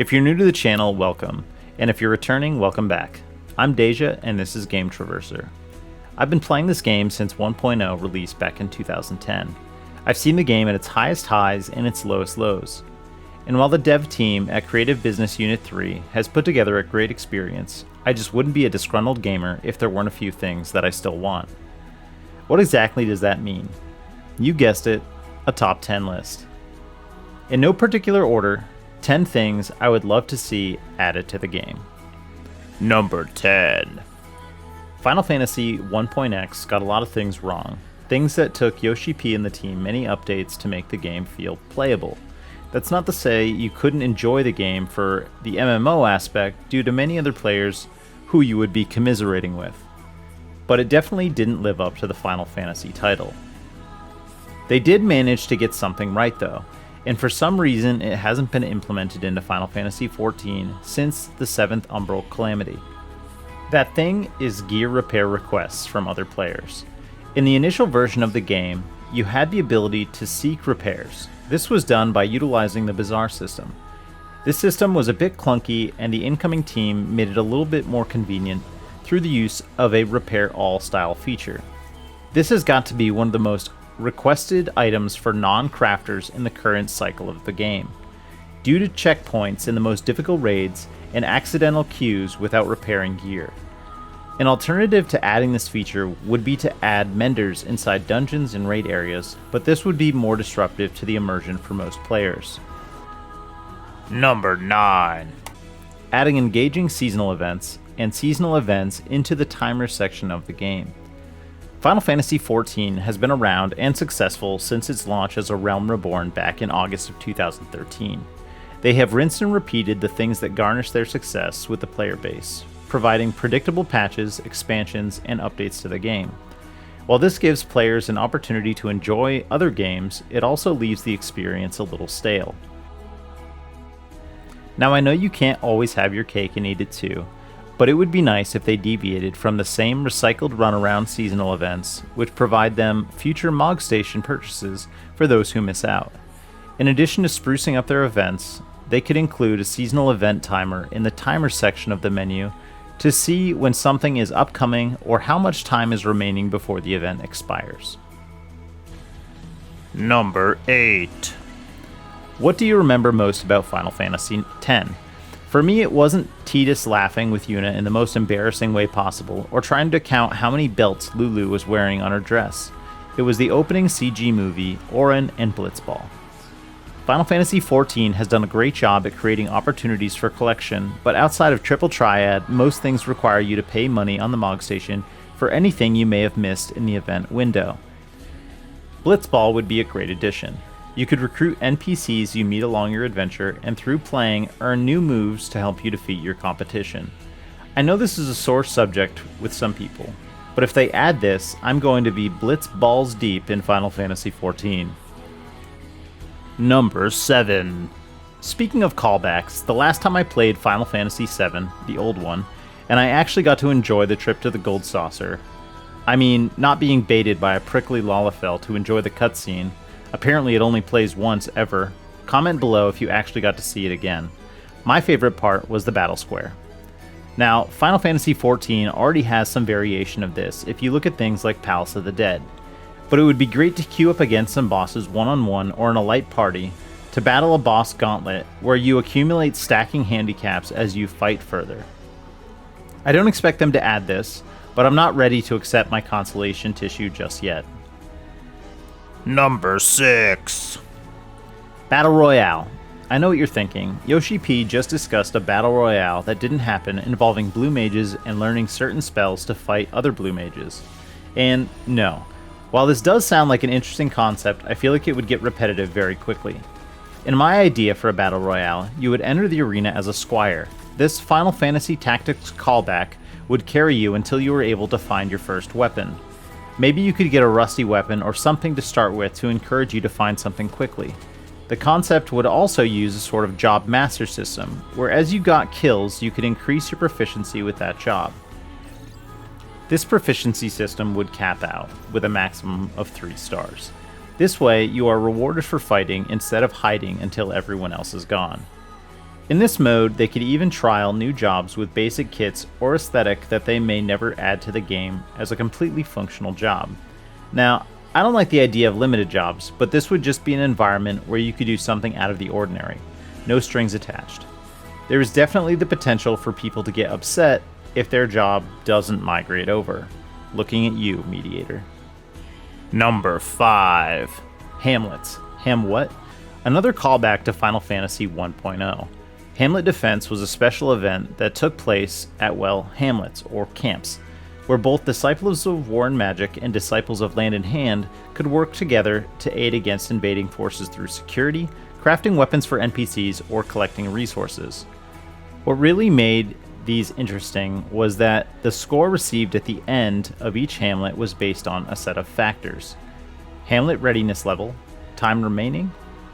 If you're new to the channel, welcome, and if you're returning, welcome back. I'm Deja, and this is Game Traverser. I've been playing this game since 1.0 released back in 2010. I've seen the game at its highest highs and its lowest lows. And while the dev team at Creative Business Unit 3 has put together a great experience, I just wouldn't be a disgruntled gamer if there weren't a few things that I still want. What exactly does that mean? You guessed it, a top 10 list. In no particular order, 10 things I would love to see added to the game. Number 10. Final Fantasy 1.x got a lot of things wrong. Things that took Yoshi P and the team many updates to make the game feel playable. That's not to say you couldn't enjoy the game for the MMO aspect due to many other players who you would be commiserating with. But it definitely didn't live up to the Final Fantasy title. They did manage to get something right though, and for some reason it hasn't been implemented into Final Fantasy XIV since the 7th Umbral Calamity. That thing is gear repair requests from other players. In the initial version of the game, you had the ability to seek repairs. This was done by utilizing the Bazaar system. This system was a bit clunky, and the incoming team made it a little bit more convenient through the use of a repair all style feature. This has got to be one of the most requested items for non-crafters in the current cycle of the game, due to checkpoints in the most difficult raids and accidental queues without repairing gear. An alternative to adding this feature would be to add menders inside dungeons and raid areas, but this would be more disruptive to the immersion for most players. Number 9. Adding engaging seasonal events and seasonal events into the timer section of the game. Final Fantasy XIV has been around and successful since its launch as a Realm Reborn back in August of 2013. They have rinsed and repeated the things that garnish their success with the player base, providing predictable patches, expansions, and updates to the game. While this gives players an opportunity to enjoy other games, it also leaves the experience a little stale. Now I know you can't always have your cake and eat it too, but it would be nice if they deviated from the same recycled runaround seasonal events, which provide them future Mog Station purchases for those who miss out. In addition to sprucing up their events, they could include a seasonal event timer in the timer section of the menu to see when something is upcoming or how much time is remaining before the event expires. Number 8. What do you remember most about Final Fantasy X? For me, it wasn't Tidus laughing with Yuna in the most embarrassing way possible, or trying to count how many belts Lulu was wearing on her dress. It was the opening CG movie, Auron and Blitzball. Final Fantasy XIV has done a great job at creating opportunities for collection, but outside of Triple Triad, most things require you to pay money on the Mog Station for anything you may have missed in the event window. Blitzball would be a great addition. You could recruit NPCs you meet along your adventure, and through playing, earn new moves to help you defeat your competition. I know this is a sore subject with some people, but if they add this, I'm going to be blitz balls deep in Final Fantasy XIV. Number 7. Speaking of callbacks, the last time I played Final Fantasy VII, the old one, and I actually got to enjoy the trip to the Gold Saucer. I mean, not being baited by a prickly Lalafell to enjoy the cutscene. Apparently it only plays once ever. Comment below if you actually got to see it again. My favorite part was the Battle Square. Now, Final Fantasy XIV already has some variation of this if you look at things like Palace of the Dead, but it would be great to queue up against some bosses one-on-one or in a light party to battle a boss gauntlet where you accumulate stacking handicaps as you fight further. I don't expect them to add this, but I'm not ready to accept my consolation tissue just yet. Number 6. Battle Royale. I know what you're thinking. Yoshi P just discussed a Battle Royale that didn't happen involving blue mages and learning certain spells to fight other blue mages. And no. While this does sound like an interesting concept, I feel like it would get repetitive very quickly. In my idea for a Battle Royale, you would enter the arena as a squire. This Final Fantasy Tactics callback would carry you until you were able to find your first weapon. Maybe you could get a rusty weapon or something to start with to encourage you to find something quickly. The concept would also use a sort of job master system, where as you got kills, you could increase your proficiency with that job. This proficiency system would cap out with a maximum of 3 stars. This way, you are rewarded for fighting instead of hiding until everyone else is gone. In this mode, they could even trial new jobs with basic kits or aesthetic that they may never add to the game as a completely functional job. Now, I don't like the idea of limited jobs, but this would just be an environment where you could do something out of the ordinary. No strings attached. There is definitely the potential for people to get upset if their job doesn't migrate over. Looking at you, Mediator. Number 5. Hamlets. Ham what? Another callback to Final Fantasy 1.0. Hamlet Defense was a special event that took place at, hamlets, or camps, where both Disciples of War and Magic and Disciples of Land and Hand could work together to aid against invading forces through security, crafting weapons for NPCs, or collecting resources. What really made these interesting was that the score received at the end of each Hamlet was based on a set of factors. Hamlet readiness level, time remaining,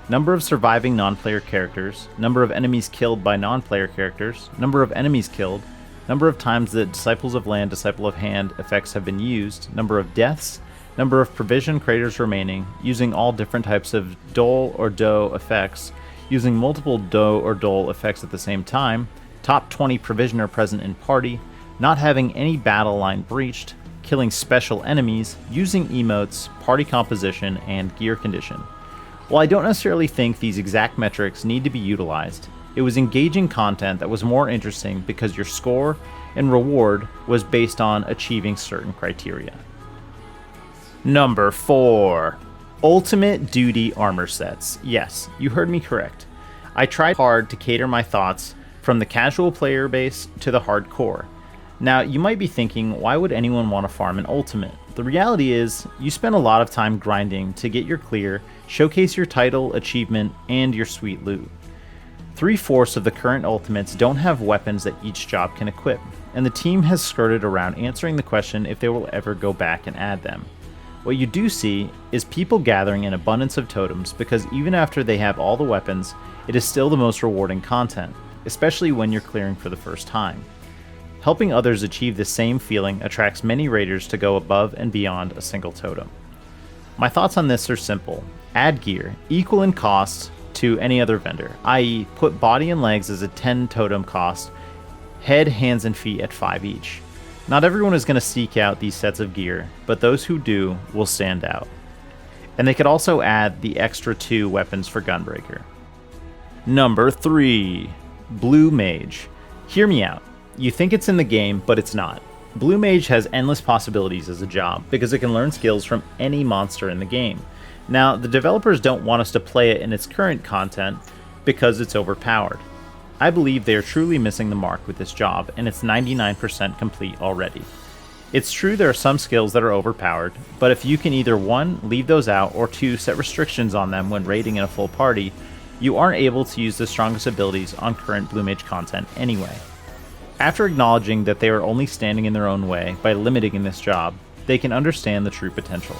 number of surviving non-player characters, number of enemies killed by non-player characters, number of enemies killed, number of times that Disciples of Land, Disciple of Hand effects have been used, number of deaths, number of provision craters remaining, using all different types of dole or doe effects, using multiple doe or dole effects at the same time, top 20 provisioner present in party, not having any battle line breached, killing special enemies, using emotes, party composition, and gear condition. While I don't necessarily think these exact metrics need to be utilized, it was engaging content that was more interesting because your score and reward was based on achieving certain criteria. Number 4. Ultimate Duty Armor Sets. Yes, you heard me correct. I tried hard to cater my thoughts from the casual player base to the hardcore. Now, you might be thinking, why would anyone want to farm an ultimate? The reality is, you spend a lot of time grinding to get your clear, showcase your title, achievement, and your sweet loot. 3/4 of the current ultimates don't have weapons that each job can equip, and the team has skirted around answering the question if they will ever go back and add them. What you do see is people gathering an abundance of totems because even after they have all the weapons, it is still the most rewarding content, especially when you're clearing for the first time. Helping others achieve the same feeling attracts many raiders to go above and beyond a single totem. My thoughts on this are simple. Add gear, equal in cost to any other vendor, i.e. put body and legs as a 10 totem cost, head, hands, and feet at 5 each. Not everyone is going to seek out these sets of gear, but those who do will stand out. And they could also add the extra 2 weapons for Gunbreaker. Number 3. Blue Mage. Hear me out. You think it's in the game, but it's not. Blue Mage has endless possibilities as a job because it can learn skills from any monster in the game. Now, the developers don't want us to play it in its current content because it's overpowered. I believe they are truly missing the mark with this job, and it's 99% complete already. It's true there are some skills that are overpowered, but if you can either 1, leave those out, or 2, set restrictions on them when raiding in a full party, you aren't able to use the strongest abilities on current Blue Mage content anyway. After acknowledging that they are only standing in their own way by limiting this job, they can understand the true potential.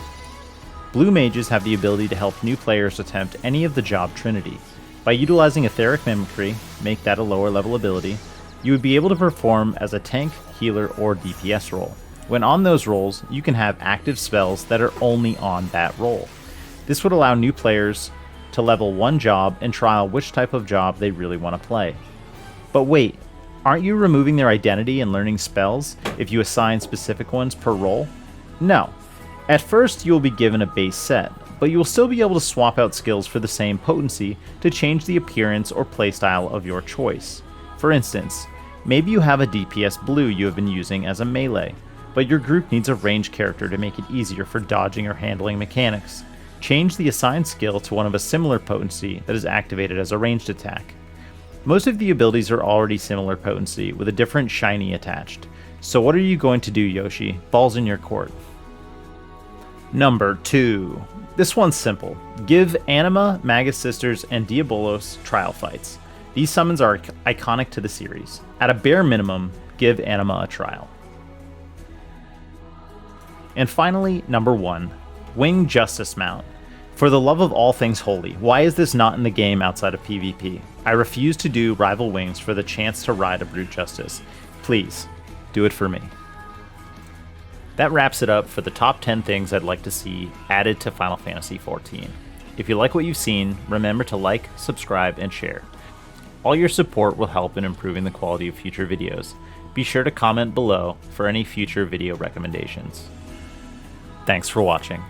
Blue Mages have the ability to help new players attempt any of the job trinity. By utilizing Etheric Mimicry, make that a lower level ability, you would be able to perform as a tank, healer, or DPS role. When on those roles, you can have active spells that are only on that role. This would allow new players to level one job and trial which type of job they really want to play. But wait, aren't you removing their identity and learning spells if you assign specific ones per role? No. At first, you will be given a base set, but you will still be able to swap out skills for the same potency to change the appearance or playstyle of your choice. For instance, maybe you have a DPS blue you have been using as a melee, but your group needs a ranged character to make it easier for dodging or handling mechanics. Change the assigned skill to one of a similar potency that is activated as a ranged attack. Most of the abilities are already similar potency with a different shiny attached. So what are you going to do, Yoshi? Ball's in your court. Number 2. This one's simple. Give Anima, Magus Sisters, and Diabolos trial fights. These summons are iconic to the series. At a bare minimum, give Anima a trial. And finally, number 1. Wing Justice Mount. For the love of all things holy, why is this not in the game outside of PvP? I refuse to do rival wings for the chance to ride a Brute Justice. Please, do it for me. That wraps it up for the top 10 things I'd like to see added to Final Fantasy XIV. If you like what you've seen, remember to like, subscribe, and share. All your support will help in improving the quality of future videos. Be sure to comment below for any future video recommendations. Thanks for watching.